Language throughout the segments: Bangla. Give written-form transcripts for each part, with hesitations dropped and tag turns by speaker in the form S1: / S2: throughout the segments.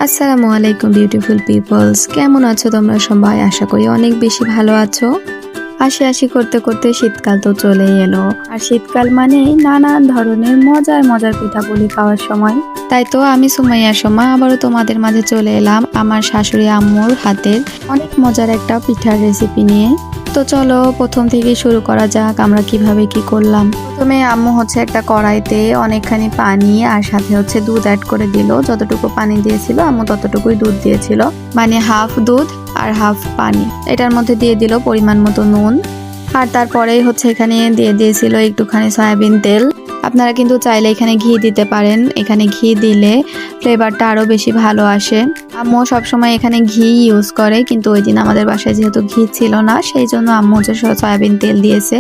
S1: আসসালামু আলাইকুম বিউটিফুল পিপলস, কেমন আছো তোমরা সবাই? আশা করি অনেক বেশি ভালো আছো। হাসি হাসি করতে করতে শীতকাল তো চলেই এলো, আর শীতকাল মানেই নানান ধরনের মজার মজার পিঠাপুলি খাওয়ার সময়। তাই তো আমি সুমাইয়ার সময় আবারও তোমাদের মাঝে চলে এলাম আমার শাশুড়ি আম্মুর হাতের অনেক মজার একটা পিঠার রেসিপি নিয়ে। তো চলো প্রথম থেকে শুরু করা যাক আমরা কিভাবে কি করলাম। প্রথমে আম্মু একটা কড়াইতে অনেকখানি পানি আর সাথে দুধ অ্যাড করে দিল। যতটুকু পানি দিয়েছিল আম্মু ততটুকুই দুধ দিয়েছিল, মানে হাফ দুধ আর হাফ পানি। এটার মধ্যে দিয়ে দিল পরিমাণ মতো নুন, আর তারপরেই এখানে দিয়ে দিয়েছিল একটুখানি সয়াবিন তেল। আপনারা কিন্তু চাইলে এখানে ঘি দিতে পারেন, এখানে ঘি দিলে ফ্লেভারটা আরো বেশি ভালো আসে। আম্মু সবসময় এখানে ঘি ইউজ করে, কিন্তু ওই দিন আমাদের বাসায় যেহেতু ঘি ছিল না, সেই জন্য আম্মু সয়াবিন তেল দিয়েছে।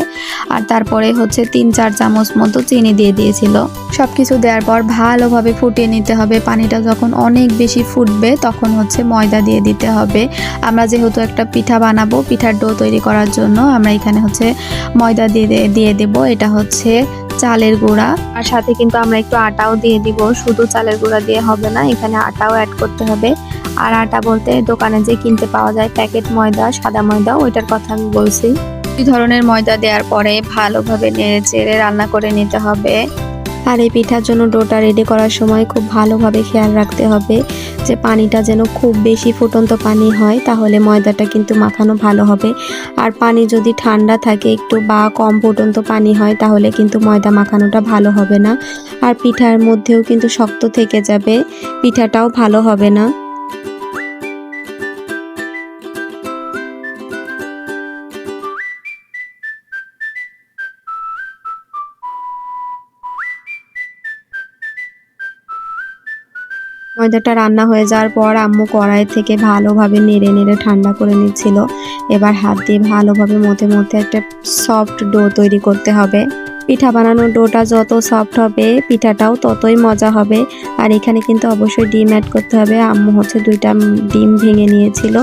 S1: আর তারপরে 3-4 চামচ মতো চিনি দিয়ে দিয়েছিল। সবকিছু দেওয়ার পর ভালোভাবে ফুটিয়ে নিতে হবে। পানিটা যখন অনেক বেশি ফুটবে তখন ময়দা দিয়ে দিতে হবে। আমরা যেহেতু একটা পিঠা বানাবো, পিঠার ডো তৈরি করার জন্য আমরা এখানে ময়দা দিয়ে দেব। এটা চালের গুঁড়া, আর সাথে কিন্তু আমরা একটু আটাও দিয়ে দিব। শুধু চালের গুঁড়া দিয়ে হবে না, এখানে আটাও অ্যাড করতে হবে। আর আটা বলতে দোকানে যে কিনতে পাওয়া যায় প্যাকেট ময়দা, সাদা ময়দা, ওইটার কথা আমি বলছি। দুই ধরনের ময়দা দেওয়ার পরে ভালোভাবে নেড়ে চেড়ে রান্না করে নিতে হবে। আর এই পিঠার জন্য ডোটা রেডি করার সময় খুব ভালোভাবে খেয়াল রাখতে হবে যে পানিটা যেন খুব বেশি ফুটন্ত পানি হয়, তাহলে ময়দাটা কিন্তু মাখানো ভালো হবে। আর পানি যদি ঠান্ডা থাকে একটু বা কম ফুটন্ত পানি হয়, তাহলে কিন্তু ময়দা মাখানোটা ভালো হবে না। আর পিঠার মধ্যেও কিন্তু শক্ত থেকে যাবে, পিঠাটাও ভালো হবে না। ময়দাটা রান্না হয়ে যাওয়ার পর আম্মু কড়াই থেকে ভালোভাবে নেড়ে নেড়ে ঠান্ডা করে নিচ্ছিল। এবার হাত দিয়ে ভালোভাবে মধ্যে মধ্যে একটা সফট ডো তৈরি করতে হবে। পিঠা বানানোর ডোটা যত সফট হবে পিঠাটাও ততই মজা হবে। আর এখানে কিন্তু অবশ্যই ডিম অ্যাড করতে হবে। আম্মু 2টা ডিম ভেঙে নিয়েছিল।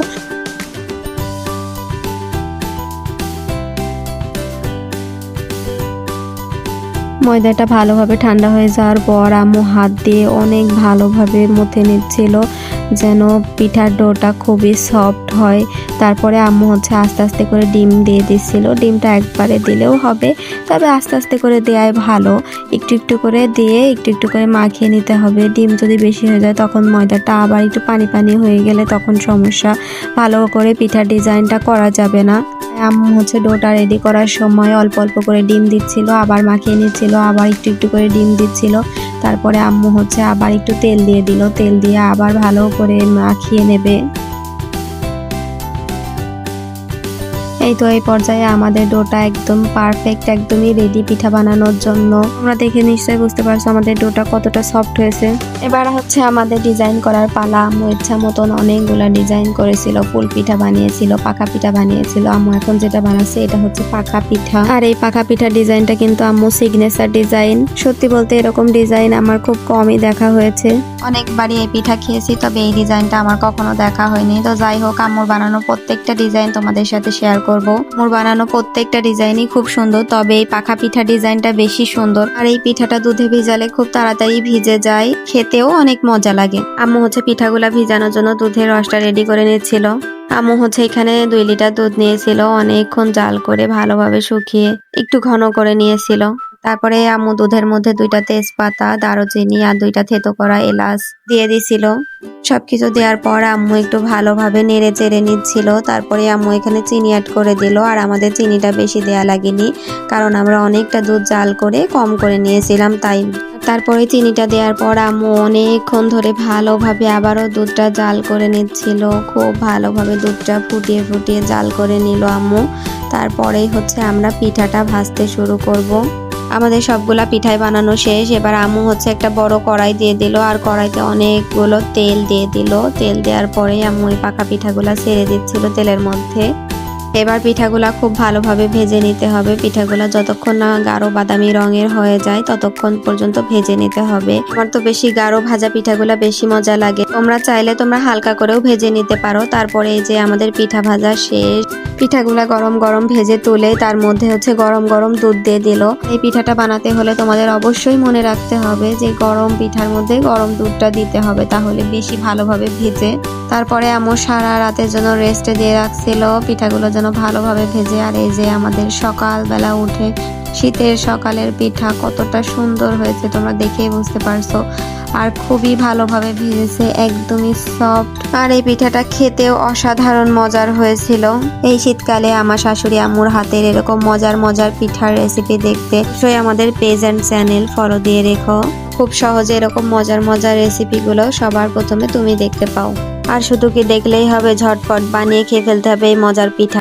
S1: ময়দাটা ভালোভাবে ঠান্ডা হয়ে যাওয়ার পর আম্মু হাত দিয়ে অনেক ভালোভাবে মথে নিচ্ছিল, যেন পিঠার ডোটা খুবই সফট হয়। তারপরে আম্মু আস্তে আস্তে করে ডিম দিয়ে দিচ্ছিল। ডিমটা একবারে দিলেও হবে, তবে আস্তে আস্তে করে দেওয়াই ভালো। একটু একটু করে দিয়ে একটু একটু করে মাখিয়ে নিতে হবে। ডিম যদি বেশি হয়ে যায় তখন ময়দাটা আবার একটু পানি পানি হয়ে গেলে তখন সমস্যা, ভালো করে পিঠার ডিজাইনটা করা যাবে না। আম্মু ডোটা রেডি করার সময় অল্প অল্প করে ডিম দিচ্ছিল, আবার মাখিয়ে নিচ্ছিল, আবার একটু একটু করে ডিম দিচ্ছিল। তারপরে আম্মু আবার একটু তেল দিয়ে দিল, তেল দিয়ে আবার ভালো করে মাখিয়ে নেবে। এই তো এই পর্যায়ে আমাদের ডোটা একদম পারফেক্ট, একদমই রেডি পিঠা বানানোর জন্য। তোমরা দেখে নিশ্চয়ই বুঝতে পারছো আমাদের ডোটা কতটা সফট হয়েছে। এবার আমাদের ডিজাইন করার পালা। আম্মু ইচ্ছা মতন অনেকগুলা ডিজাইন করেছিল, ফুল পিঠা বানিয়েছিল, পাকা পিঠা বানিয়েছিল। আম্মু এখন যেটা বানাচ্ছে এটা পাকা পিঠা। আর এই পাকা পিঠা ডিজাইনটা কিন্তু আম্মু সিগনেচার ডিজাইন। সত্যি বলতে এরকম ডিজাইন আমার খুব কমই দেখা হয়েছে। অনেকবারই এই পিঠা খেয়েছি, তবে এই ডিজাইনটা আমার কখনো দেখা হয়নি। তো যাই হোক, আম্মুর বানানো প্রত্যেকটা ডিজাইন তোমাদের সাথে শেয়ার করব। মোর বানানো প্রত্যেকটা ডিজাইনই খুব সুন্দর, তবে এই পাকা পিঠা ডিজাইনটা বেশি সুন্দর। আর এই পিঠাটা দুধে ভিজালে খুব তাড়াতাড়ি ভিজে যায়, খেতেও অনেক মজা লাগে। আম্মু পিঠাগুলা ভিজানোর জন্য দুধের রসটা রেডি করে নিচ্ছিল। আম্মু এখানে 2 লিটার দুধ নিয়েছিল, অনেকক্ষণ জাল করে ভালোভাবে শুকিয়ে একটু ঘন করে নিয়েছিল। তারপরে আম্মু দুধের মধ্যে 2টা তেজপাতা, দারুচিনি আর 2টা থেতো করা এলাচ দিয়ে দিছিল। সবকিছু দেওয়ার পর আম্মু একটু ভালোভাবে নেড়ে চেড়ে নিচ্ছিল। তারপরে আম্মু এখানে চিনি অ্যাড করে দিল। আর আমাদের চিনিটা বেশি দেয়া লাগেনি, কারণ আমরা অনেকটা দুধ জাল করে কম করে নিয়েছিলাম, তাই। তারপরে চিনিটা দেওয়ার পর আম্মু অনেকক্ষণ ধরে ভালোভাবে আবারও দুধটা জাল করে নিচ্ছিল। খুব ভালোভাবে দুধটা ফুটিয়ে ফুটিয়ে জাল করে নিল আম্মু। তারপরেই আমরা পিঠাটা ভাজতে শুরু করব। আমাদের সবগুলা পিঠাই বানানো শেষ। এবার আম্মু একটা বড় কড়াই দিয়ে দিল, আর কড়াইতে অনেকগুলো তেল দিয়ে দিল। তেল দেওয়ার পরে আম্মু এই পাকা পিঠাগুলা ছেড়ে দিচ্ছিল তেলের মধ্যে। এবার পিঠাগুলা খুব ভালোভাবে ভেজে নিতে হবে। পিঠাগুলা যতক্ষণ না গাঢ় বাদামি রঙের হয়ে যায় ততক্ষণ পর্যন্ত ভেজে নিতে হবে। আমার তো বেশি গাঢ় ভাজা পিঠাগুলা বেশি মজা লাগে। তোমরা চাইলে হালকা করেও ভেজে নিতে পারো। তারপরে এই যে আমাদের পিঠা ভাজা শেষ। পিঠাগুলা গরম গরম ভেজে তুলে তার মধ্যে হচ্ছে গরম গরম দুধ দিয়ে দিল। এই পিঠাটা বানাতে হলে তোমাদের অবশ্যই মনে রাখতে হবে যে গরম পিঠার মধ্যে গরম দুধটা দিতে হবে, তাহলে বেশি ভালোভাবে ভেজে। তারপরে আম্মু সারা রাতের জন্য রেস্টে দিয়ে রাখছিল পিঠাগুলো যেন ভালোভাবে ভেজে। আর এই যে আমাদের সকালবেলা উঠে শীতের সকালের পিঠা কতটা সুন্দর হয়েছে তোমরা দেখেই বুঝতে পারছো। আর খুবই ভালোভাবে ভেজেছে, একদমই সফট। আর এই পিঠাটা খেতেও অসাধারণ মজার হয়েছিল। এই শীতকালে আমার শাশুড়ি আম্মুর হাতের এরকম মজার মজার পিঠার রেসিপি দেখতে অবশ্যই আমাদের পেজ অ্যান্ড চ্যানেল ফলো দিয়ে রেখো। খুব সহজে এরকম মজার মজার রেসিপিগুলো সবার প্রথমে তুমি দেখতে পাও। আর শুধু কি দেখলেই হবে, ঝটপট বানিয়ে খেয়ে ফেলতে হবে এই মজার পিঠা।